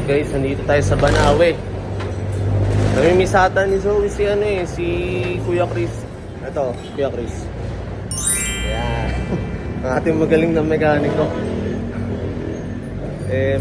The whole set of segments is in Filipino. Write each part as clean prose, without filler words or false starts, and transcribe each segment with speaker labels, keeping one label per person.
Speaker 1: Guys, nandito tayo sa Banawe. Namimisata ni Zoe si Kuya Chris. Ito, Kuya Chris. Ayan. Ang ating magaling na mekaniko.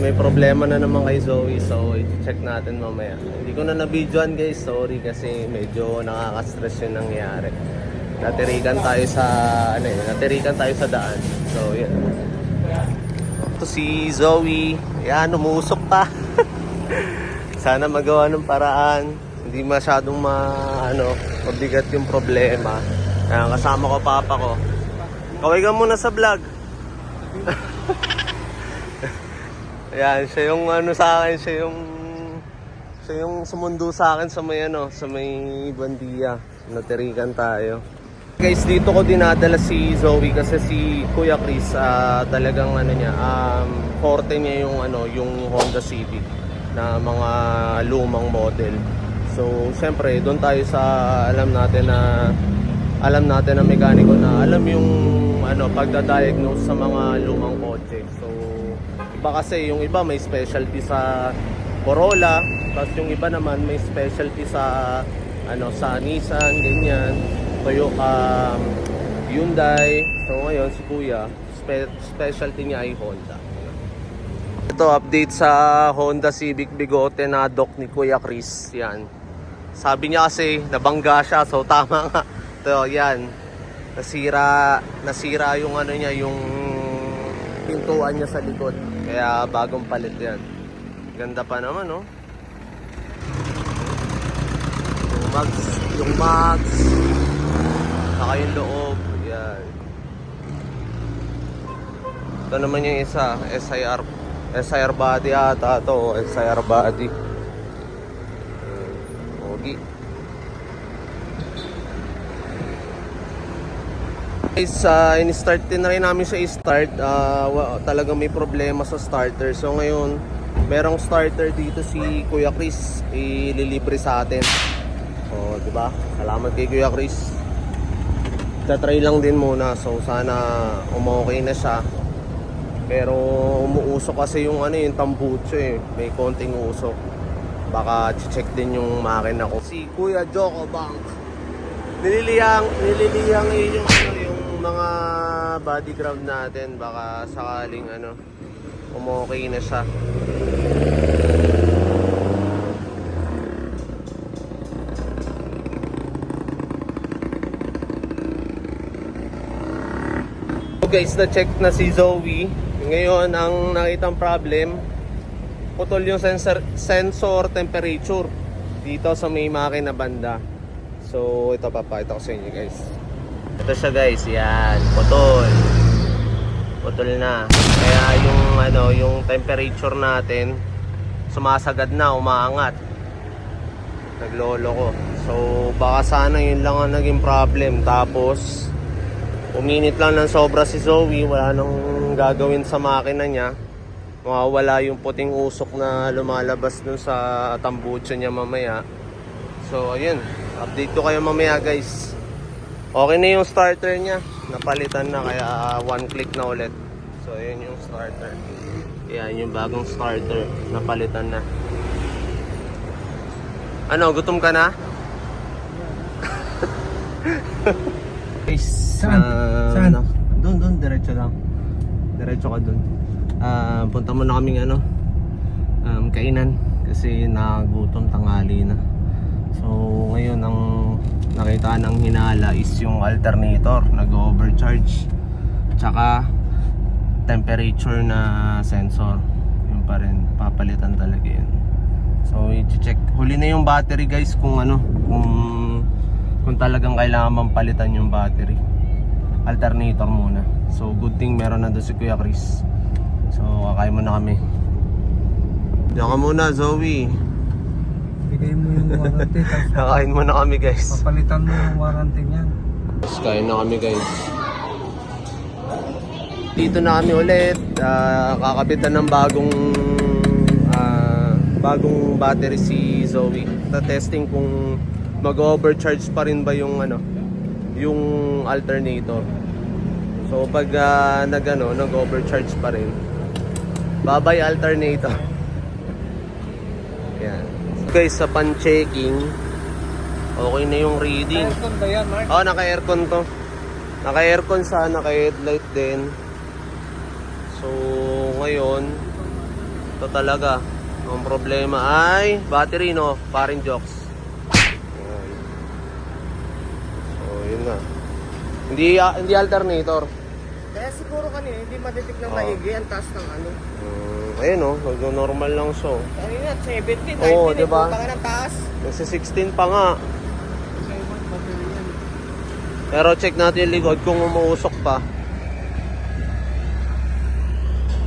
Speaker 1: May problema na naman kay Zoe, so i-check natin mamaya. Hindi ko na na-videoan guys, sorry kasi medyo nakaka-stress yung nangyari. Natirikan tayo sa daan. So, yun. Ito si Zoe. Ayan, umusok pa. Sana magawa ng paraan. Hindi masyadong mabigat yung problema. Ayan, kasama ko papa ko. Kaway ka muna sa vlog. Ayan, siya yung sa akin, siya yung sumundo sa akin sa may Buendia. Natirikan tayo. Guys, dito ko dinadala si Zoe kasi si Kuya Chris talagang forte niya yung Honda Civic na mga lumang model. So, syempre, doon tayo sa alam natin na mekaniko na alam yung pagda-diagnose sa mga lumang kotse. So, iba kasi yung iba may specialty sa Corolla, tapos yung iba naman may specialty sa Nissan, ganyan. Toyota, Hyundai. So ngayon si Kuya, specialty niya ay Honda. Ito update sa Honda Civic Bigote na dock ni Kuya Chris. Yan. Sabi niya kasi nabangga siya, so tama nga. Ito, yan. Nasira yung yung pintuan niya sa likod. Kaya bagong palit yan. Ganda pa naman, no? Yung mags. Saka yung loob, yan. Ito naman yung isa, SIR body ata ito, SIR body. Pogi. Guys, in-start din na rin namin siya i-start. Talagang may problema sa starter. So ngayon, merong starter dito si Kuya Chris, ililibre sa atin. O, diba? Salamat kay Kuya Chris. Tatry lang din muna, so sana umokay na siya. Pero umuusok kasi yung tambucho may konting usok. Baka check din yung makina ko. Si Kuya Joko Bank nililiyang yung mga body ground natin, baka sakaling umokay na siya. Guys, na-check na si Zoe. Ngayon, ang nakitang problem, putol yung sensor temperature dito sa may makina banda. So, ito papakita ko sa inyo guys. Ito siya guys, yan. Putol na. Kaya yung temperature natin sumasagad na, umaangat. Naglolo ko. So, baka sana yun lang ang naging problem. Tapos uminit lang ng sobra si Zoe, wala nang gagawin sa makina niya. Mawawala yung puting usok na lumalabas dun sa tambucho niya mamaya. So ayun, update ko kayo mamaya guys. Okay na yung starter niya, napalitan na, kaya one click na ulit. So ayun yung starter. Yan yung bagong starter, napalitan na. Gutom ka na?
Speaker 2: Saan?
Speaker 1: Doon, diretso lang. Diretso ka doon. Punta muna kaming kainan kasi nagutom, tanghali na. So ngayon ang nakita ng hinala is yung alternator, nag-overcharge. Tsaka temperature na sensor. Yun pa rin, papalitan talaga yun. So i-check. Huli na yung battery guys kung kung talagang kailangan bang palitan yung battery. Alternator muna. So good thing meron na doon si Kuya Chris. So kakain muna kami. Diyan ka muna Zoe.
Speaker 2: Bigay mo yung warranty.
Speaker 1: Kakain muna kami guys.
Speaker 2: Papalitan mo yung warranty niyan.
Speaker 1: Kain na kami guys. Dito na kami ulit. Kakabitan ng bagong battery si Zoe. Testing kung mag-overcharge pa rin ba yung yung alternator. So pag nag-overcharge pa rin, babay alternator. guys sa pan-checking. Okay na yung reading.
Speaker 2: Aircon ba yan, Mark?
Speaker 1: Oh, naka-aircon to. Naka-aircon siya, naka-headlight din. So, ngayon, ito talaga. Ang problema ay battery, no? Paring jokes. Ayan. So, yun na. Hindi alternator.
Speaker 3: Kaya siguro kanina, hindi madetect ng
Speaker 1: Oo.
Speaker 3: maigi ang taas ng ano.
Speaker 1: Ayun, oh. Normal lang siya.
Speaker 3: Kanina, 17, 19,
Speaker 1: Oo, diba?
Speaker 3: Puta ka ng taas.
Speaker 1: Nasa 16 pa nga. Pero check natin yung likod kung umuusok pa.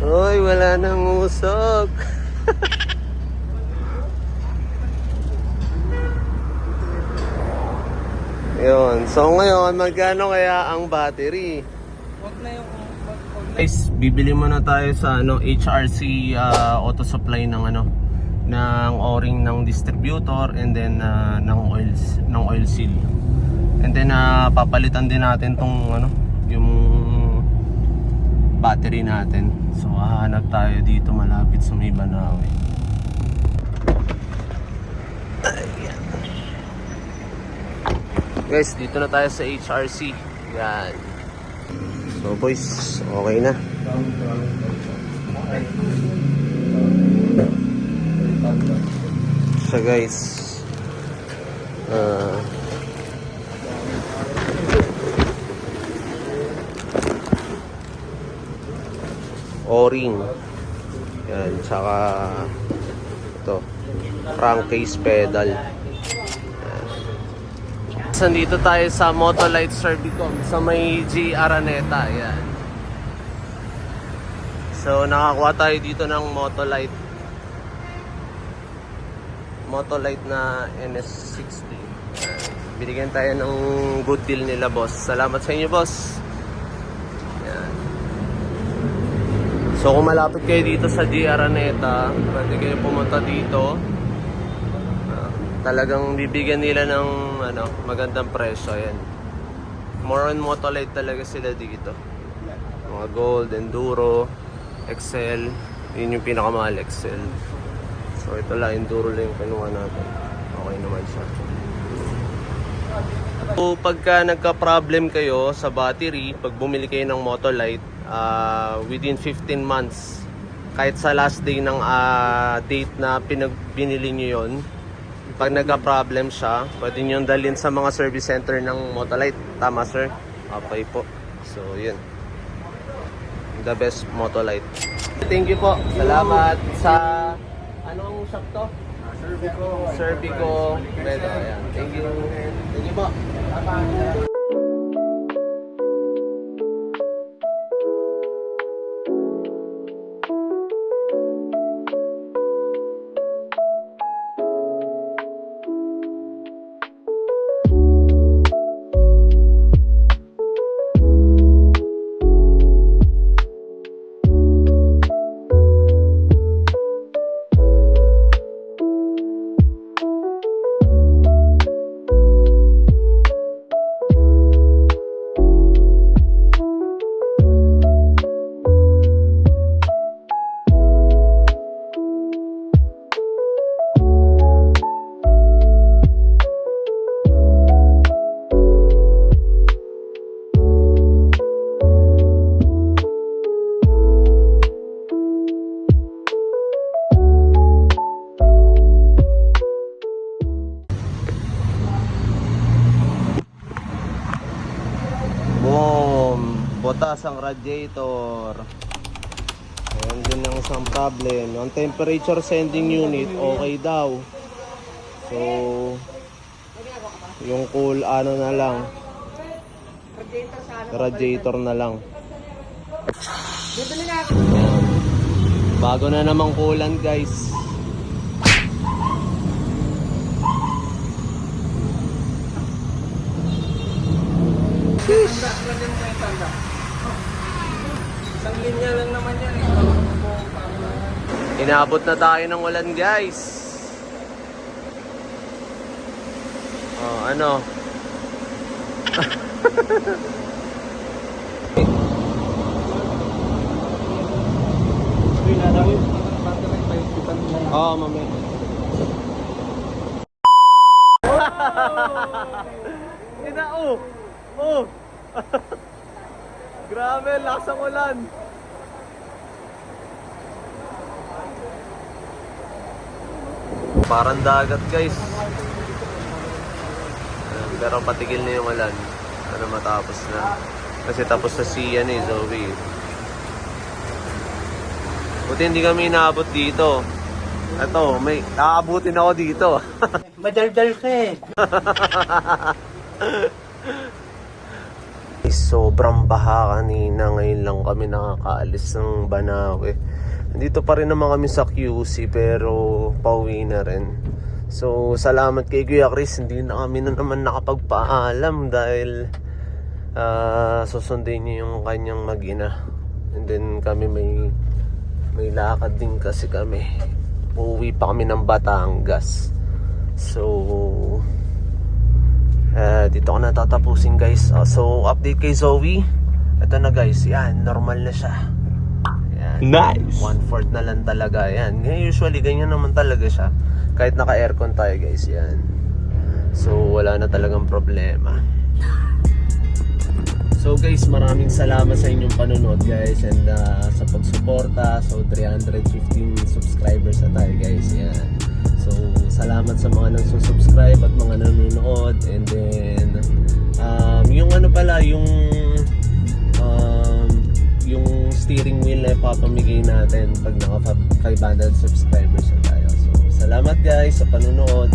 Speaker 1: Uy, wala nang usok. Yun. So ngayon, magkano kaya ang battery?
Speaker 2: Huwag na yung...
Speaker 1: Guys, bibili muna tayo sa HRC auto supply ng ng o-ring ng distributor and then ng oil seal. And then papalitan din natin tong yung battery natin. So hahanap tayo dito malapit sa may Banawe. Ayan. Guys, dito na tayo sa HRC. Yan. So boys, okay na. So guys, O-ring. Yan, tsaka ito, crankcase pedal. Nandito tayo sa Motolite Servicom sa may G. Araneta. Yan. So nakakuha tayo dito ng Motolite na NS60. Yan. Binigyan tayo ng good deal nila, boss. Salamat sa inyo, boss. Yan. So kung malapit kayo dito sa G. Araneta, pwede kayo pumunta dito. Talagang bibigyan nila ng magandang presyo. Yan. More on Motolite talaga sila dito. Mga Gold, Enduro, Excel. Yun yung pinakamahal, Excel. So ito lang, Enduro lang yung kinuha natin. Okay naman siya. So pagka nagka-problem kayo sa battery, pag bumili kayo ng Motolite, within 15 months, kahit sa last day ng date na binili nyo yun, pag nagka-problem siya, pwede nyo dalhin sa mga service center ng Motolite. Tama, sir? Okay po. So, yun. The best Motolite. Thank you po. Salamat sa... Anong shop to? Servico. Beto. Ayan. Thank you. Thank you po. Butas ang radiator. Ayan din ang isang problem. Ang temperature sending unit, okay daw. So, yung cool na lang. Radiator na lang. Ayan. Bago na namang coolant, guys.
Speaker 2: Isang linya lang naman yan eh.
Speaker 1: Inabot na tayo ng ulan, guys. Oh, ano? Oh, mamaya. Ina, oh! Oh! Grabe, lakas ang ulan. Parang dagat, guys. Pero patigil na yung ulan. Ano matapos na. Kasi tapos na si Zoe. Buti hindi kami inaabot dito. Ito, may aabutin ako dito.
Speaker 2: Madaldal ka eh.
Speaker 1: Sobrang baha kanina. Ngayon lang kami nakakaalis ng Banawe. Nandito pa rin naman kami sa QC pero pauwi na rin. So, salamat kay Kuya Chris. Hindi na kami na naman nakapagpaalam dahil susundin niya yung kanyang mag-ina. And then kami may lakad din kasi kami. Uuwi pa kami ng Batangas. So, dito ko na tatapusin, guys. So, update kay Zoe. Ito na, guys. Yan, normal na siya. Yan.
Speaker 2: Nice!
Speaker 1: 1/4 na lang talaga. Yan. Usually, ganyan naman talaga siya. Kahit naka-aircon tayo, guys. Yan. So, wala na talagang problema. So, guys, maraming salamat sa inyong panonood, guys. And sa pagsuporta. So, 315 subscribers na tayo, guys. Yan. So, salamat sa mga nagsusubscribe at mga nanonood. And then, yung ano pala, yung steering wheel na ipapamigay natin pag naka 500 subscribers na tayo. So, salamat guys sa panonood.